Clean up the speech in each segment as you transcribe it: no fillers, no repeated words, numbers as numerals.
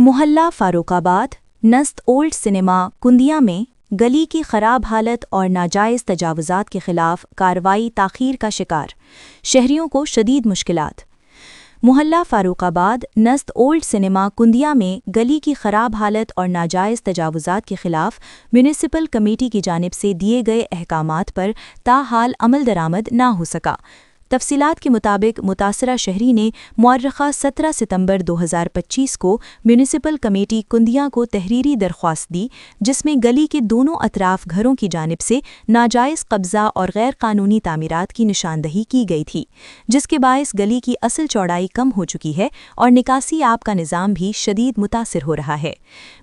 मोहल्ला फारूकाबाद नस्त old cinema कुंदिया में गली की खराब हालत और नाजायज़ तजावुज़ात के खिलाफ कार्रवाई ताख़ीर का शिकार, शहरियों को शदीद मुश्किलात। मोहल्ला फारूकाबाद नस्त ओल्ड सिनेमा कुंदिया में गली की खराब हालत और नाजायज़ तजावुज़ात के खिलाफ म्यूनिसिपल कमेटी की जानिब से दिए गए अहकामात पर ताहाल अमल दरामद ना हो सका। तफसीलात के मुताबिक मुतासरा शहरी ने मुअर्रखा 17 सितंबर 2025 को म्यूनिसिपल कमेटी कुंदिया को तहरीरी दरख्वास्त दी, जिसमें गली के दोनों अतराफ घरों की जानिब से नाजायज़ कब्ज़ा और गैर कानूनी तामीरात की निशानदही की गई थी, जिसके बायस गली की असल चौड़ाई कम हो चुकी है और निकासी आब का निज़ाम भी शदीद मुतासिर हो रहा है।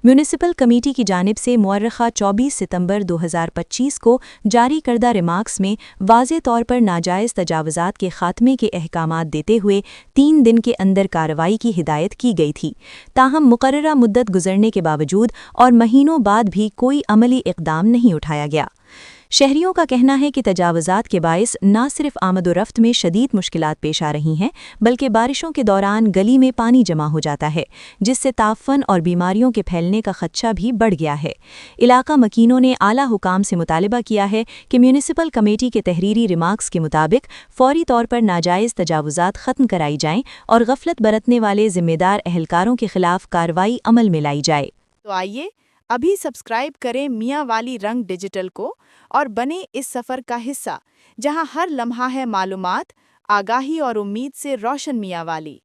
म्यूनिसिपल कमेटी की जानिब से मुअर्रखा 24 सितंबर 2025 को जारी करदा रिमार्क्स में वाज़े तौर पर नाजायज़ तजावुज़ात के खात्मे के अहकामात देते हुए 3 दिन के अंदर कार्रवाई की हिदायत की गई थी। ताहम मुकर्ररा मुद्दत गुजरने के बावजूद और महीनों बाद भी कोई अमली इक़दाम नहीं उठाया गया। शहरियों का कहना है कि तजावुज़ात के बायस न सिर्फ आमदोरफ्त में शदीद मुश्किलात पेश आ रही हैं, बल्कि बारिशों के दौरान गली में पानी जमा हो जाता है, जिससे ताफ़न और बीमारियों के फैलने का खदशा भी बढ़ गया है। इलाका मकीनों ने आला हुकाम से मुतालबा किया है कि म्यूनिसिपल कमेटी के तहरीरी रिमार्क्स के मुताबिक फौरी तौर पर नाजायज़ तजावुज़ात ख़त्म कराई जाएँ और गफलत बरतने वाले ज़िम्मेदार अहलकारों के खिलाफ कार्रवाई अमल में लाई जाए। तो आइए अभी सब्सक्राइब करें मियाँ वाली रंग डिजिटल को और बने इस सफ़र का हिस्सा, जहां हर लम्हा है मालूमात, आगाही और उम्मीद से रोशन मियाँ वाली।